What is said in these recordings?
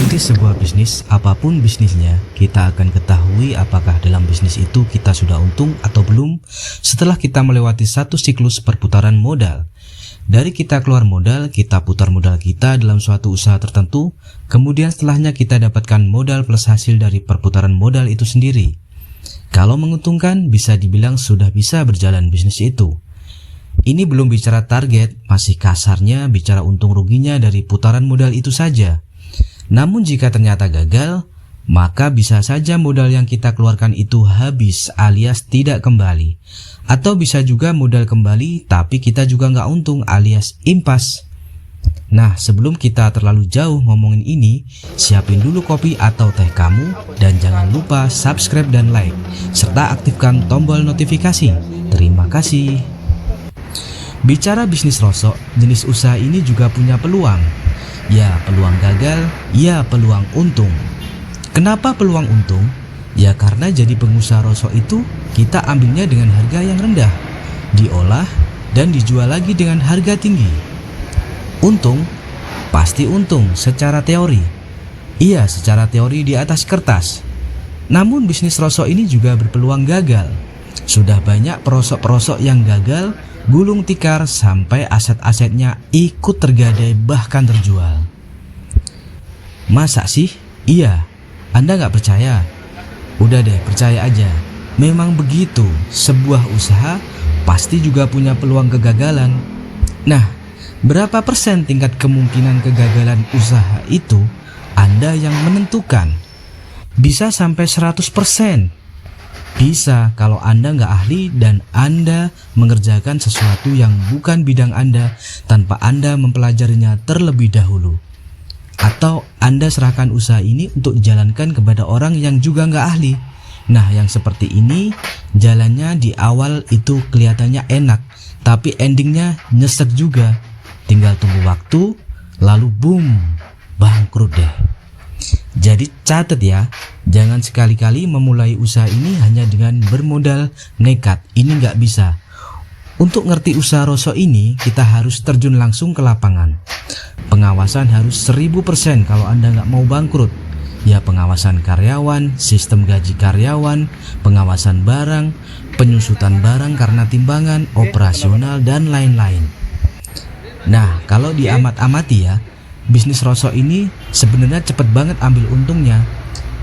mengikuti sebuah bisnis, apapun bisnisnya, kita akan ketahui apakah dalam bisnis itu kita sudah untung atau belum setelah kita melewati satu siklus perputaran modal. Dari kita keluar modal, kita putar modal kita dalam suatu usaha tertentu, kemudian setelahnya kita dapatkan modal plus hasil dari perputaran modal itu sendiri. Kalau menguntungkan, bisa dibilang sudah bisa berjalan bisnis itu. Ini belum bicara target, masih kasarnya bicara untung ruginya dari putaran modal itu saja. Namun jika ternyata gagal, maka bisa saja modal yang kita keluarkan itu habis alias tidak kembali. Atau bisa juga modal kembali tapi kita juga nggak untung alias impas. Nah, sebelum kita terlalu jauh ngomongin ini, siapin dulu kopi atau teh kamu dan jangan lupa subscribe dan like serta aktifkan tombol notifikasi. Terima kasih. Bicara bisnis rosok, jenis usaha ini juga punya peluang. Ya, peluang gagal, ya peluang untung. Kenapa peluang untung? Ya karena jadi pengusaha rosok itu kita ambilnya dengan harga yang rendah, diolah dan dijual lagi dengan harga tinggi. Untung? Pasti untung secara teori. Iya, secara teori di atas kertas. Namun bisnis rosok ini juga berpeluang gagal. Sudah banyak perosok-perosok yang gagal, gulung tikar sampai aset-asetnya ikut tergadai bahkan terjual. Masa sih? Iya. Anda nggak percaya? Udah deh, percaya aja. Memang begitu, sebuah usaha pasti juga punya peluang kegagalan. Nah, berapa persen tingkat kemungkinan kegagalan usaha itu Anda yang menentukan? Bisa sampai 100%. Bisa kalau Anda nggak ahli dan Anda mengerjakan sesuatu yang bukan bidang Anda tanpa Anda mempelajarinya terlebih dahulu. Atau Anda serahkan usaha ini untuk dijalankan kepada orang yang juga nggak ahli. Nah, yang seperti ini jalannya di awal itu kelihatannya enak, tapi endingnya nyesek juga. Tinggal tunggu waktu, lalu boom, bangkrut deh. Jadi catat ya, jangan sekali-kali memulai usaha ini hanya dengan bermodal nekat. Ini nggak bisa. Untuk ngerti usaha rosok ini, kita harus terjun langsung ke lapangan. Pengawasan harus 1000% kalau Anda nggak mau bangkrut. Ya, pengawasan karyawan, sistem gaji karyawan, pengawasan barang, penyusutan barang karena timbangan, operasional, dan lain-lain. Nah, kalau diamat-amati ya, bisnis rosok ini sebenarnya cepat banget ambil untungnya,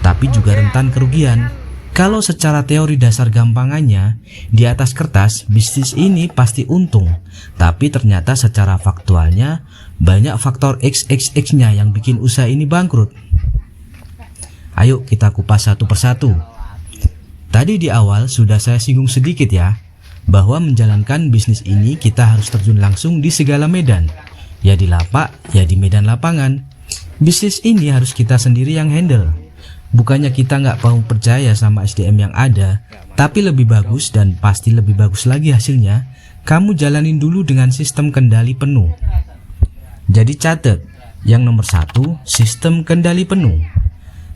tapi juga rentan kerugian. Kalau secara teori dasar gampangannya, di atas kertas bisnis ini pasti untung, tapi ternyata secara faktualnya banyak faktor XXX-nya yang bikin usaha ini bangkrut. Ayo kita kupas satu persatu. Tadi di awal sudah saya singgung sedikit ya, bahwa menjalankan bisnis ini kita harus terjun langsung di segala medan. Ya di lapak, ya di medan lapangan. Bisnis ini harus kita sendiri yang handle. Bukannya kita nggak mau percaya sama SDM yang ada, tapi lebih bagus dan pasti lebih bagus lagi hasilnya, kamu jalanin dulu dengan sistem kendali penuh. Jadi catat, yang nomor 1, sistem kendali penuh.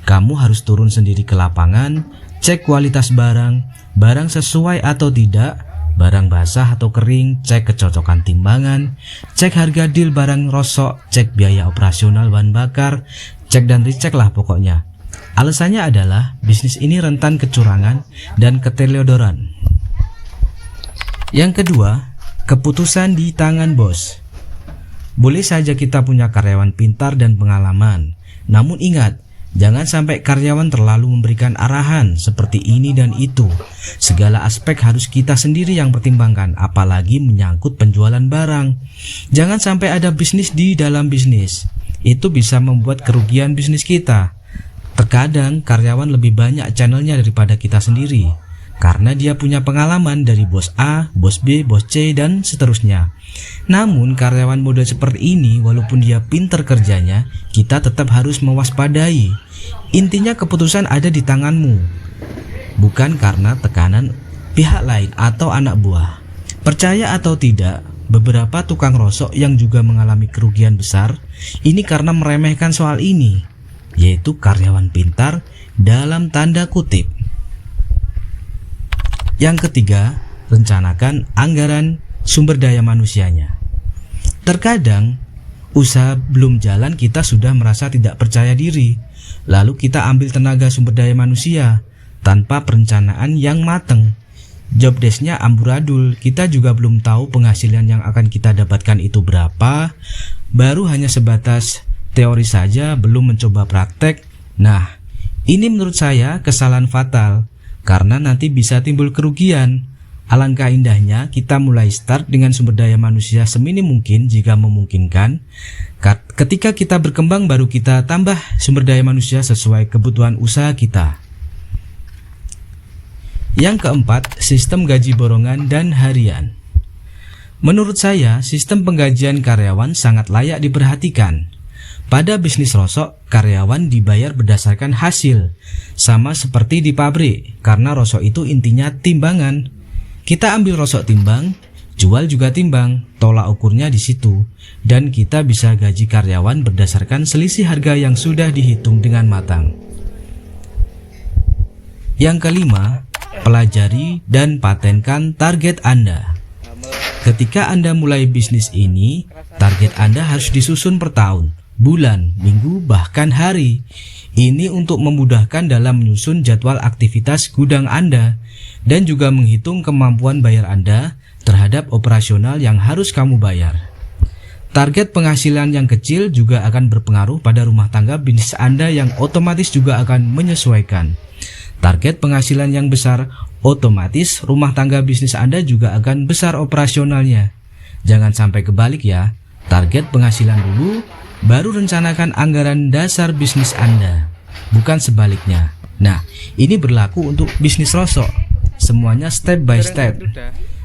Kamu harus turun sendiri ke lapangan, cek kualitas barang, barang sesuai atau tidak, barang basah atau kering, cek kecocokan timbangan, cek harga deal barang rosok, cek biaya operasional bahan bakar, cek dan recheck lah pokoknya. Alasannya adalah bisnis ini rentan kecurangan dan keteledoran. Yang kedua, keputusan di tangan bos. Boleh saja kita punya karyawan pintar dan pengalaman, namun ingat, jangan sampai karyawan terlalu memberikan arahan seperti ini dan itu. Segala aspek harus kita sendiri yang pertimbangkan, apalagi menyangkut penjualan barang. Jangan sampai ada bisnis di dalam bisnis. Itu bisa membuat kerugian bisnis kita. Terkadang karyawan lebih banyak channelnya daripada kita sendiri, karena dia punya pengalaman dari bos A, bos B, bos C, dan seterusnya. Namun karyawan mode seperti ini, walaupun dia pinter kerjanya, kita tetap harus mewaspadai. Intinya keputusan ada di tanganmu, bukan karena tekanan pihak lain atau anak buah. Percaya atau tidak, beberapa tukang rosok yang juga mengalami kerugian besar ini karena meremehkan soal ini, yaitu karyawan pintar dalam tanda kutip. Yang ketiga, rencanakan anggaran sumber daya manusianya. Terkadang Usaha belum jalan kita sudah merasa tidak percaya diri. Lalu kita ambil tenaga sumber daya manusia tanpa perencanaan yang matang. Job desk-nya amburadul, kita juga belum tahu penghasilan yang akan kita dapatkan itu berapa. Baru hanya sebatas teori saja, belum mencoba praktek. Nah, ini menurut saya kesalahan fatal, karena nanti bisa timbul kerugian. Alangkah indahnya kita mulai start dengan sumber daya manusia seminim mungkin jika memungkinkan. Ketika kita berkembang baru kita tambah sumber daya manusia sesuai kebutuhan usaha kita. Yang keempat, sistem gaji borongan dan harian. Menurut saya, sistem penggajian karyawan sangat layak diperhatikan. Pada bisnis rosok, karyawan dibayar berdasarkan hasil, sama seperti di pabrik, karena rosok itu intinya timbangan. Kita ambil rosok timbang, jual juga timbang, tolak ukurnya di situ, dan kita bisa gaji karyawan berdasarkan selisih harga yang sudah dihitung dengan matang. Yang kelima, pelajari dan patenkan target Anda. Ketika Anda mulai bisnis ini, target Anda harus disusun per tahun, bulan, minggu, bahkan hari. Ini untuk memudahkan dalam menyusun jadwal aktivitas gudang Anda dan juga menghitung kemampuan bayar Anda terhadap operasional yang harus kamu bayar. Target penghasilan yang kecil juga akan berpengaruh pada rumah tangga bisnis Anda yang otomatis juga akan menyesuaikan. Target penghasilan yang besar, otomatis rumah tangga bisnis Anda juga akan besar operasionalnya. Jangan sampai kebalik ya, target penghasilan dulu, baru rencanakan anggaran dasar bisnis Anda, bukan sebaliknya. Nah, ini berlaku untuk bisnis rosok, semuanya step by step.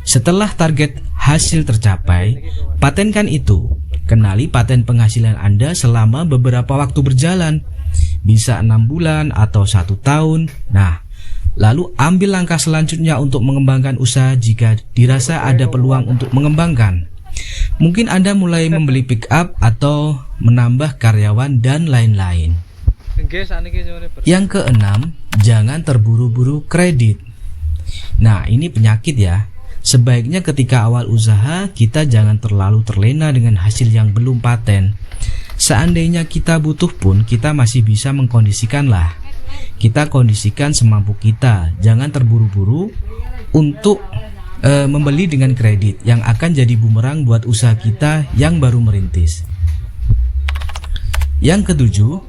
Setelah target hasil tercapai, patenkan itu. Kenali paten penghasilan Anda selama beberapa waktu berjalan, bisa 6 bulan atau 1 tahun. Nah, lalu ambil langkah selanjutnya untuk mengembangkan usaha jika dirasa ada peluang untuk mengembangkan. Mungkin Anda mulai membeli pick up atau menambah karyawan dan lain-lain. Yang keenam, jangan terburu-buru kredit. Nah, ini penyakit ya. Sebaiknya ketika awal usaha kita jangan terlalu terlena dengan hasil yang belum paten. Seandainya kita butuh pun kita masih bisa mengkondisikan lah. Kita kondisikan semampu kita, jangan terburu-buru untuk membeli dengan kredit yang akan jadi bumerang buat usaha kita yang baru merintis. Yang ketujuh,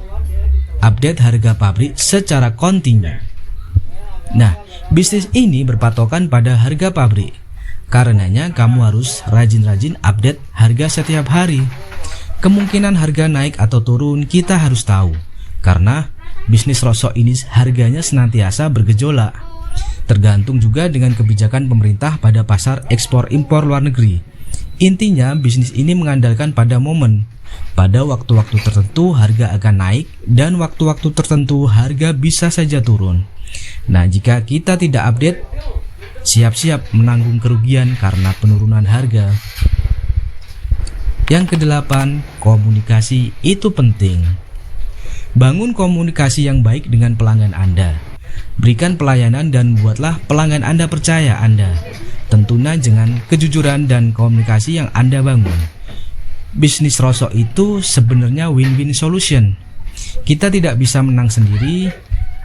update harga pabrik secara kontinu. Nah, bisnis ini berpatokan pada harga pabrik. Karenanya kamu harus rajin-rajin update harga setiap hari. Kemungkinan harga naik atau turun kita harus tahu, karena bisnis rosok ini harganya senantiasa bergejolak. Tergantung juga dengan kebijakan pemerintah pada pasar ekspor impor luar negeri. Intinya bisnis ini mengandalkan pada momen. Pada waktu-waktu tertentu harga akan naik dan waktu-waktu tertentu harga bisa saja turun. Nah, jika kita tidak update, siap-siap menanggung kerugian karena penurunan harga. Yang kedelapan, komunikasi itu penting. Bangun komunikasi yang baik dengan pelanggan Anda. Berikan pelayanan dan buatlah pelanggan Anda percaya Anda. Tentunya dengan kejujuran dan komunikasi yang Anda bangun. Bisnis rosok itu sebenarnya win-win solution. Kita tidak bisa menang sendiri.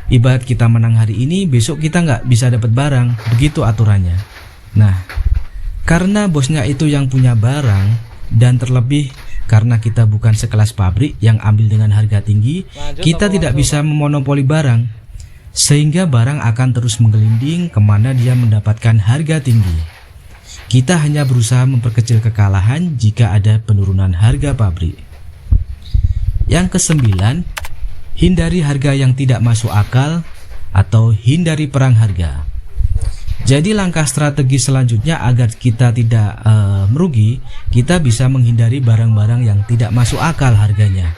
Ibarat kita menang hari ini, besok kita nggak bisa dapat barang. Begitu aturannya. Nah, karena bosnya itu yang punya barang, dan terlebih karena kita bukan sekelas pabrik yang ambil dengan harga tinggi, kita tidak bisa memonopoli barang. Sehingga barang akan terus menggelinding kemana dia mendapatkan harga tinggi. Kita hanya berusaha memperkecil kekalahan jika ada penurunan harga pabrik. Yang kesembilan, hindari harga yang tidak masuk akal atau hindari perang harga. Jadi langkah strategi selanjutnya agar kita tidak merugi, kita bisa menghindari barang-barang yang tidak masuk akal harganya.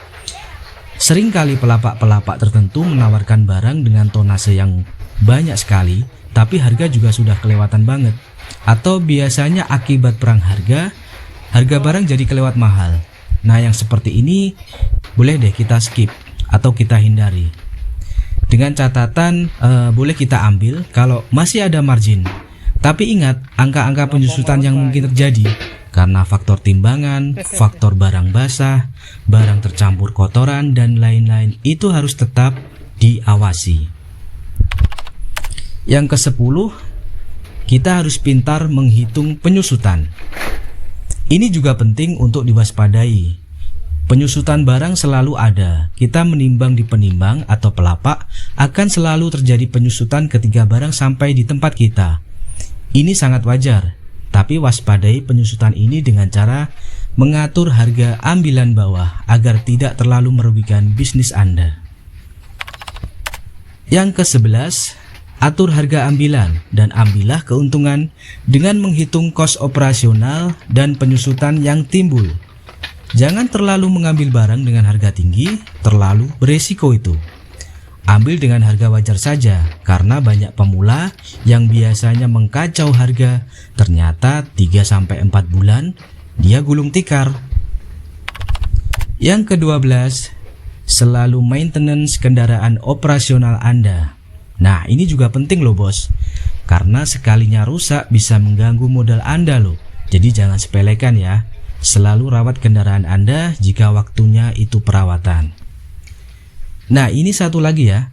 Seringkali pelapak-pelapak tertentu menawarkan barang dengan tonase yang banyak sekali, tapi harga juga sudah kelewatan banget. Atau biasanya akibat perang harga barang jadi kelewat mahal. Nah, yang seperti ini boleh deh kita skip atau kita hindari. Dengan catatan boleh kita ambil kalau masih ada margin. Tapi ingat, angka-angka penyusutan yang mungkin terjadi karena faktor timbangan, faktor barang basah, barang tercampur kotoran, dan lain-lain itu harus tetap diawasi. Yang ke-10, kita harus pintar menghitung penyusutan. Ini juga penting untuk diwaspadai. Penyusutan barang selalu ada. Kita menimbang di penimbang atau pelapak, akan selalu terjadi penyusutan ketika barang sampai di tempat kita. Ini sangat wajar. Tapi waspadai penyusutan ini dengan cara mengatur harga ambilan bawah agar tidak terlalu merugikan bisnis Anda. Yang ke-11, atur harga ambilan dan ambillah keuntungan dengan menghitung kos operasional dan penyusutan yang timbul. Jangan terlalu mengambil barang dengan harga tinggi, terlalu beresiko itu. Ambil dengan harga wajar saja, karena banyak pemula yang biasanya mengkacau harga, ternyata 3-4 bulan dia gulung tikar. Yang ke-12, selalu maintenance kendaraan operasional Anda. Nah, ini juga penting loh bos, karena sekalinya rusak bisa mengganggu modal Anda loh. Jadi jangan sepelekan ya, selalu rawat kendaraan Anda jika waktunya itu perawatan. Nah, ini satu lagi ya,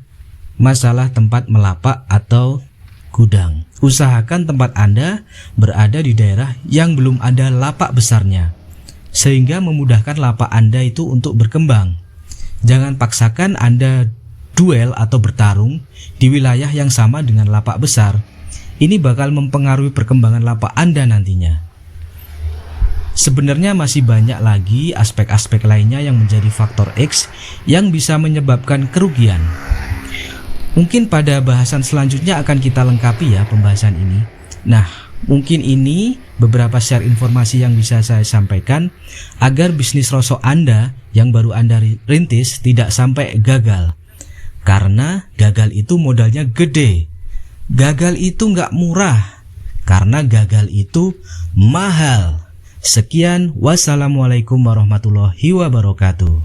masalah tempat melapak atau gudang. Usahakan tempat Anda berada di daerah yang belum ada lapak besarnya, sehingga memudahkan lapak Anda itu untuk berkembang. Jangan paksakan Anda duel atau bertarung di wilayah yang sama dengan lapak besar. Ini bakal mempengaruhi perkembangan lapak Anda nantinya. Sebenarnya masih banyak lagi aspek-aspek lainnya yang menjadi faktor X yang bisa menyebabkan kerugian. Mungkin pada bahasan selanjutnya akan kita lengkapi ya pembahasan ini. Nah, mungkin ini beberapa share informasi yang bisa saya sampaikan agar bisnis rosok Anda yang baru Anda rintis tidak sampai gagal. Karena gagal itu modalnya gede. Gagal itu nggak murah, karena gagal itu mahal. Sekian, wassalamualaikum warahmatullahi wabarakatuh.